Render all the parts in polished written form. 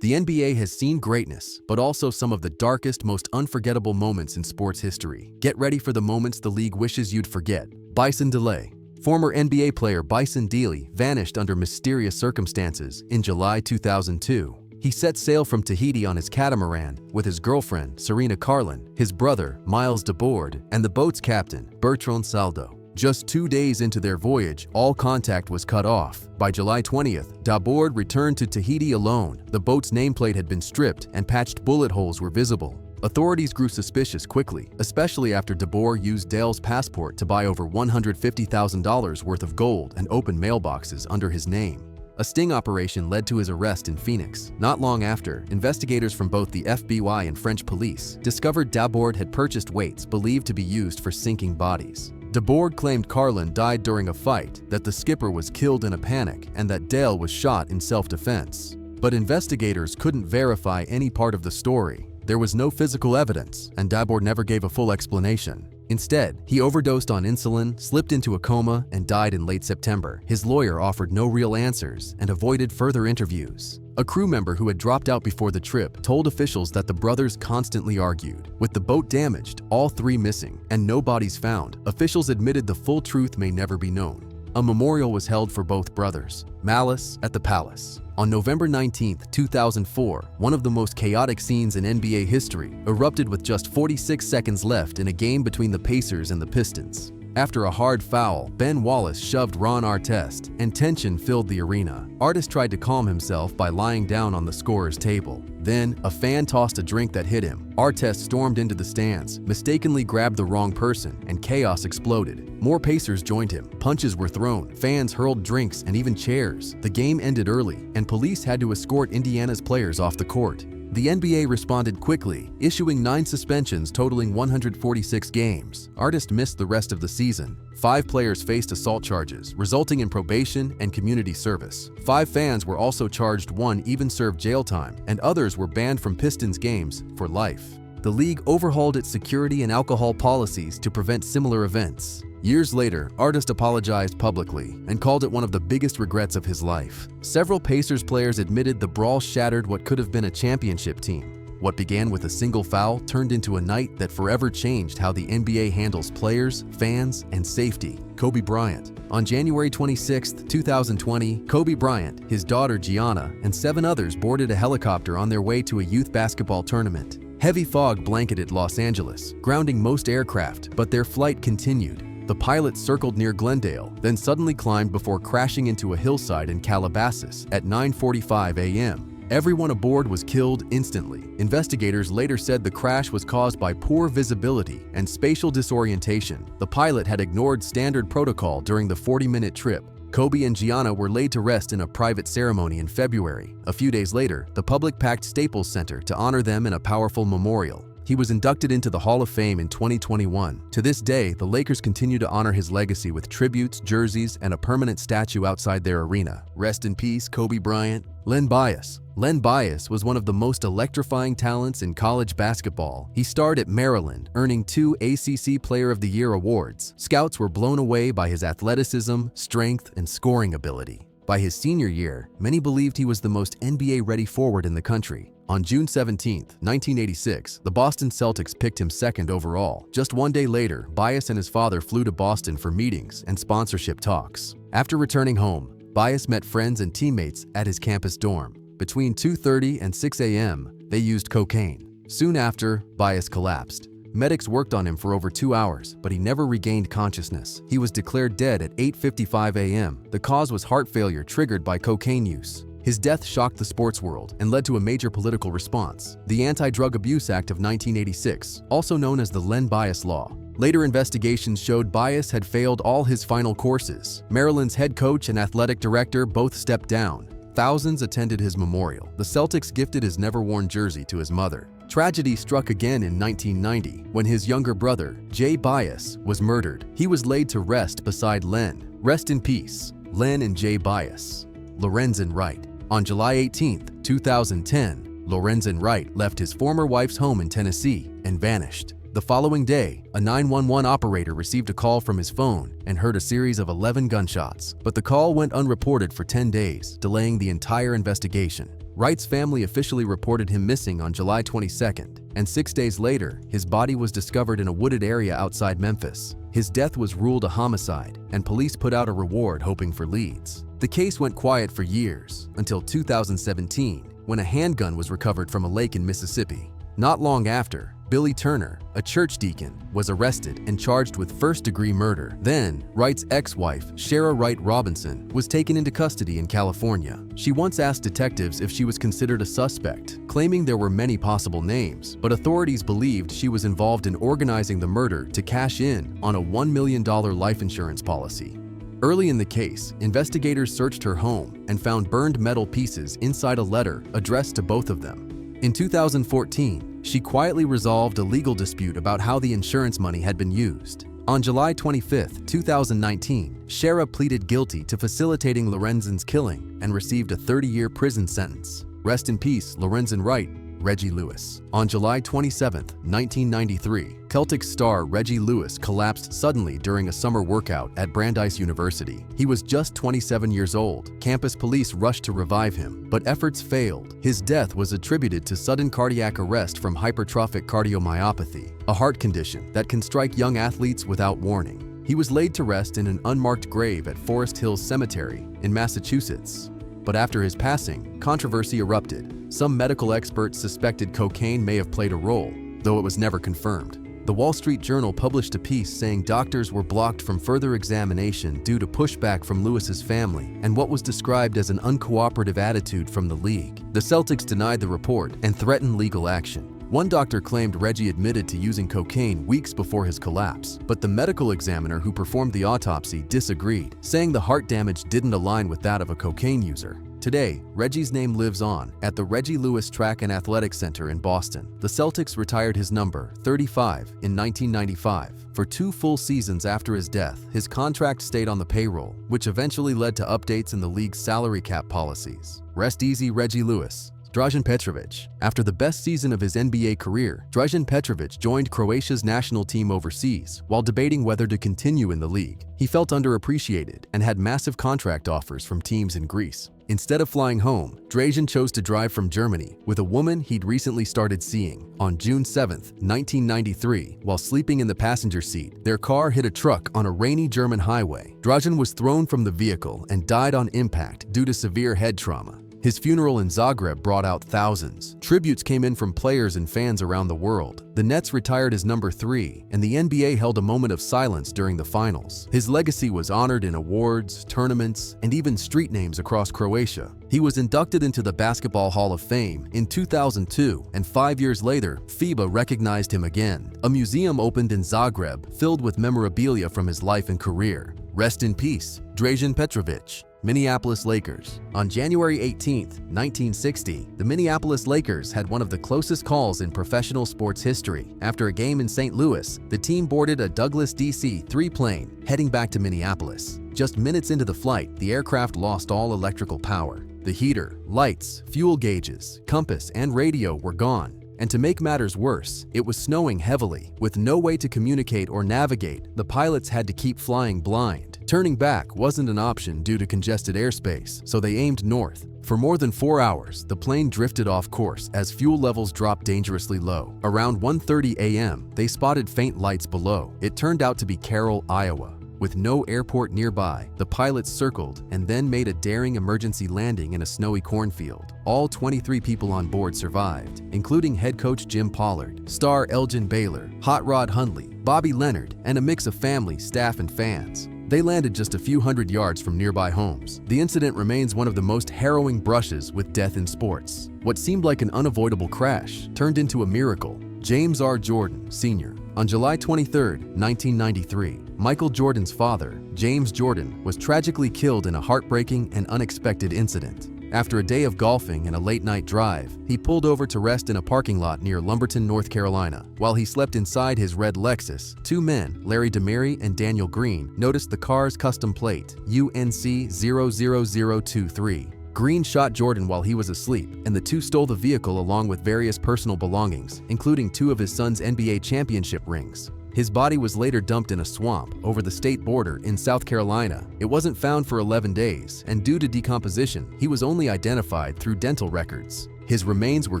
The NBA has seen greatness, but also some of the darkest, most unforgettable moments in sports history. Get ready for the moments the league wishes you'd forget. Bison DeLay. Former NBA player Bison DeLay vanished under mysterious circumstances in July 2002. He set sail from Tahiti on his catamaran with his girlfriend, Serena Carlin, his brother, Miles DeBoard, and the boat's captain, Bertrand Saldo. Just 2 days into their voyage, all contact was cut off. By July 20th, DeBoard returned to Tahiti alone. The boat's nameplate had been stripped and patched bullet holes were visible. Authorities grew suspicious quickly, especially after DeBoard used Dale's passport to buy over $150,000 worth of gold and open mailboxes under his name. A sting operation led to his arrest in Phoenix. Not long after, investigators from both the FBI and French police discovered DeBoard had purchased weights believed to be used for sinking bodies. DeBoard claimed Carlin died during a fight, that the skipper was killed in a panic, and that Dale was shot in self-defense. But investigators couldn't verify any part of the story. There was no physical evidence, and DeBoard never gave a full explanation. Instead, he overdosed on insulin, slipped into a coma, and died in late September. His lawyer offered no real answers and avoided further interviews. A crew member who had dropped out before the trip told officials that the brothers constantly argued. With the boat damaged, all three missing, and no bodies found, officials admitted the full truth may never be known. A memorial was held for both brothers. Malice at the Palace. On November 19, 2004, one of the most chaotic scenes in NBA history erupted with just 46 seconds left in a game between the Pacers and the Pistons. After a hard foul, Ben Wallace shoved Ron Artest, and tension filled the arena. Artest tried to calm himself by lying down on the scorer's table. Then, a fan tossed a drink that hit him. Artest stormed into the stands, mistakenly grabbed the wrong person, and chaos exploded. More Pacers joined him. Punches were thrown, fans hurled drinks and even chairs. The game ended early, and police had to escort Indiana's players off the court. The NBA responded quickly, issuing 9 suspensions totaling 146 games. Artest missed the rest of the season. 5 players faced assault charges, resulting in probation and community service. 5 fans were also charged, 1 even served jail time, and others were banned from Pistons games for life. The league overhauled its security and alcohol policies to prevent similar events. Years later, Artest apologized publicly and called it one of the biggest regrets of his life. Several Pacers players admitted the brawl shattered what could have been a championship team. What began with a single foul turned into a night that forever changed how the NBA handles players, fans, and safety. Kobe Bryant. On January 26, 2020, Kobe Bryant, his daughter Gianna, and 7 others boarded a helicopter on their way to a youth basketball tournament. Heavy fog blanketed Los Angeles, grounding most aircraft, but their flight continued. The pilot circled near Glendale, then suddenly climbed before crashing into a hillside in Calabasas at 9:45 a.m. Everyone aboard was killed instantly. Investigators later said the crash was caused by poor visibility and spatial disorientation. The pilot had ignored standard protocol during the 40-minute trip. Kobe and Gianna were laid to rest in a private ceremony in February. A few days later, the public packed Staples Center to honor them in a powerful memorial. He was inducted into the Hall of Fame in 2021. To this day, the Lakers continue to honor his legacy with tributes, jerseys, and a permanent statue outside their arena. Rest in peace, Kobe Bryant. Len Bias. Len Bias was one of the most electrifying talents in college basketball. He starred at Maryland, earning 2 ACC Player of the Year awards. Scouts were blown away by his athleticism, strength, and scoring ability. By his senior year, many believed he was the most NBA-ready forward in the country. On June 17, 1986, the Boston Celtics picked him 2nd overall. Just 1 day later, Bias and his father flew to Boston for meetings and sponsorship talks. After returning home, Bias met friends and teammates at his campus dorm. Between 2:30 and 6 a.m., they used cocaine. Soon after, Bias collapsed. Medics worked on him for over 2 hours, but he never regained consciousness. He was declared dead at 8:55 a.m. The cause was heart failure triggered by cocaine use. His death shocked the sports world and led to a major political response, the Anti-Drug Abuse Act of 1986, also known as the Len Bias Law. Later investigations showed Bias had failed all his final courses. Maryland's head coach and athletic director both stepped down. Thousands attended his memorial. The Celtics gifted his never-worn jersey to his mother. Tragedy struck again in 1990 when his younger brother, Jay Bias, was murdered. He was laid to rest beside Len. Rest in peace, Len and Jay Bias. Lorenzen Wright. On July 18, 2010, Lorenzen Wright left his former wife's home in Tennessee and vanished. The following day, a 911 operator received a call from his phone and heard a series of 11 gunshots, but the call went unreported for 10 days, delaying the entire investigation. Wright's family officially reported him missing on July 22nd, and 6 days later, his body was discovered in a wooded area outside Memphis. His death was ruled a homicide, and police put out a reward hoping for leads. The case went quiet for years, until 2017, when a handgun was recovered from a lake in Mississippi. Not long after, Billy Turner, a church deacon, was arrested and charged with first-degree murder. Then, Wright's ex-wife, Shara Wright Robinson, was taken into custody in California. She once asked detectives if she was considered a suspect, claiming there were many possible names, but authorities believed she was involved in organizing the murder to cash in on a $1 million life insurance policy. Early in the case, investigators searched her home and found burned metal pieces inside a letter addressed to both of them. In 2014, she quietly resolved a legal dispute about how the insurance money had been used. On July 25, 2019, Shara pleaded guilty to facilitating Lorenzen's killing and received a 30-year prison sentence. Rest in peace, Lorenzen Wright, Reggie Lewis. On July 27, 1993, Celtics star Reggie Lewis collapsed suddenly during a summer workout at Brandeis University. He was just 27 years old. Campus police rushed to revive him, but efforts failed. His death was attributed to sudden cardiac arrest from hypertrophic cardiomyopathy, a heart condition that can strike young athletes without warning. He was laid to rest in an unmarked grave at Forest Hills Cemetery in Massachusetts. But after his passing, controversy erupted. Some medical experts suspected cocaine may have played a role, though it was never confirmed. The Wall Street Journal published a piece saying doctors were blocked from further examination due to pushback from Lewis's family and what was described as an uncooperative attitude from the league. The Celtics denied the report and threatened legal action. One doctor claimed Reggie admitted to using cocaine weeks before his collapse, but the medical examiner who performed the autopsy disagreed, saying the heart damage didn't align with that of a cocaine user. Today, Reggie's name lives on at the Reggie Lewis Track and Athletic Center in Boston. The Celtics retired his number, 35, in 1995. For 2 full seasons after his death, his contract stayed on the payroll, which eventually led to updates in the league's salary cap policies. Rest easy, Reggie Lewis. Dražen Petrović. After the best season of his NBA career, Dražen Petrović joined Croatia's national team overseas while debating whether to continue in the league. He felt underappreciated and had massive contract offers from teams in Greece. Instead of flying home, Dražen chose to drive from Germany with a woman he'd recently started seeing. On June 7, 1993, while sleeping in the passenger seat, their car hit a truck on a rainy German highway. Dražen was thrown from the vehicle and died on impact due to severe head trauma. His funeral in Zagreb brought out thousands. Tributes came in from players and fans around the world. The Nets retired his number 3, and the NBA held a moment of silence during the finals. His legacy was honored in awards, tournaments, and even street names across Croatia. He was inducted into the Basketball Hall of Fame in 2002, and 5 years later, FIBA recognized him again. A museum opened in Zagreb, filled with memorabilia from his life and career. Rest in peace, Dražen Petrović. Minneapolis Lakers. On January 18, 1960, the Minneapolis Lakers had one of the closest calls in professional sports history. After a game in St. Louis, the team boarded a Douglas DC-3 plane, heading back to Minneapolis. Just minutes into the flight, the aircraft lost all electrical power. The heater, lights, fuel gauges, compass, and radio were gone. And to make matters worse, it was snowing heavily. With no way to communicate or navigate, the pilots had to keep flying blind. Turning back wasn't an option due to congested airspace, so they aimed north. For more than 4 hours, the plane drifted off course as fuel levels dropped dangerously low. Around 1:30 a.m., they spotted faint lights below. It turned out to be Carroll, Iowa. With no airport nearby, the pilots circled and then made a daring emergency landing in a snowy cornfield. All 23 people on board survived, including head coach Jim Pollard, star Elgin Baylor, Hot Rod Hundley, Bobby Leonard, and a mix of family, staff, and fans. They landed just a few hundred yards from nearby homes. The incident remains one of the most harrowing brushes with death in sports. What seemed like an unavoidable crash turned into a miracle. James R. Jordan, Sr. On July 23, 1993, Michael Jordan's father, James Jordan, was tragically killed in a heartbreaking and unexpected incident. After a day of golfing and a late-night drive, he pulled over to rest in a parking lot near Lumberton, North Carolina. While he slept inside his red Lexus, 2 men, Larry DeMary and Daniel Green, noticed the car's custom plate, UNC 00023. Green shot Jordan while he was asleep, and the two stole the vehicle along with various personal belongings, including 2 of his son's NBA championship rings. His body was later dumped in a swamp over the state border in South Carolina. It wasn't found for 11 days, and due to decomposition, he was only identified through dental records. His remains were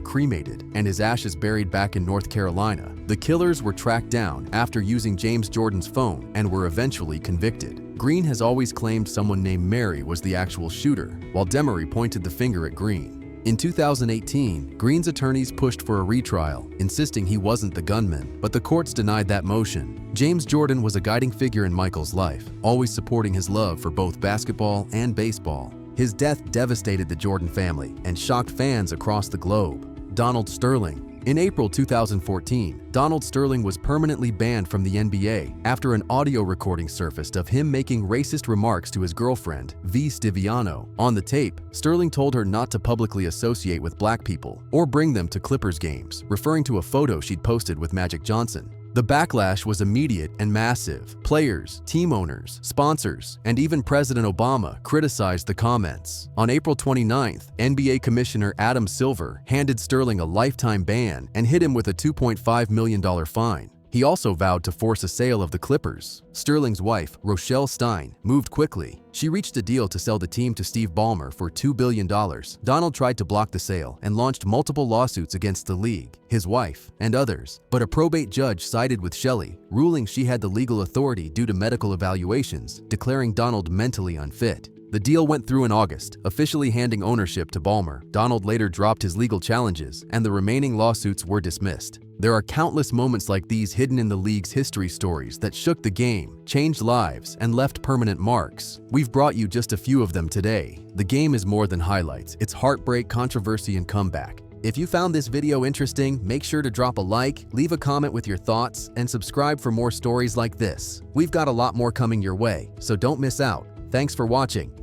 cremated and his ashes buried back in North Carolina. The killers were tracked down after using James Jordan's phone and were eventually convicted. Green has always claimed someone named Mary was the actual shooter, while Demery pointed the finger at Green. In 2018, Green's attorneys pushed for a retrial, insisting he wasn't the gunman, but the courts denied that motion. James Jordan was a guiding figure in Michael's life, always supporting his love for both basketball and baseball. His death devastated the Jordan family and shocked fans across the globe. Donald Sterling. In April 2014, Donald Sterling was permanently banned from the NBA after an audio recording surfaced of him making racist remarks to his girlfriend, V. Stiviano. On the tape, Sterling told her not to publicly associate with black people or bring them to Clippers games, referring to a photo she'd posted with Magic Johnson. The backlash was immediate and massive. Players, team owners, sponsors, and even President Obama criticized the comments. On April 29th, NBA Commissioner Adam Silver handed Sterling a lifetime ban and hit him with a $2.5 million fine. He also vowed to force a sale of the Clippers. Sterling's wife, Rochelle Stein, moved quickly. She reached a deal to sell the team to Steve Ballmer for $2 billion. Donald tried to block the sale and launched multiple lawsuits against the league, his wife, and others. But a probate judge sided with Shelley, ruling she had the legal authority due to medical evaluations, declaring Donald mentally unfit. The deal went through in August, officially handing ownership to Ballmer. Donald later dropped his legal challenges, and the remaining lawsuits were dismissed. There are countless moments like these hidden in the league's history stories that shook the game, changed lives, and left permanent marks. We've brought you just a few of them today. The game is more than highlights. It's heartbreak, controversy, and comeback. If you found this video interesting, make sure to drop a like, leave a comment with your thoughts, and subscribe for more stories like this. We've got a lot more coming your way, so don't miss out. Thanks for watching.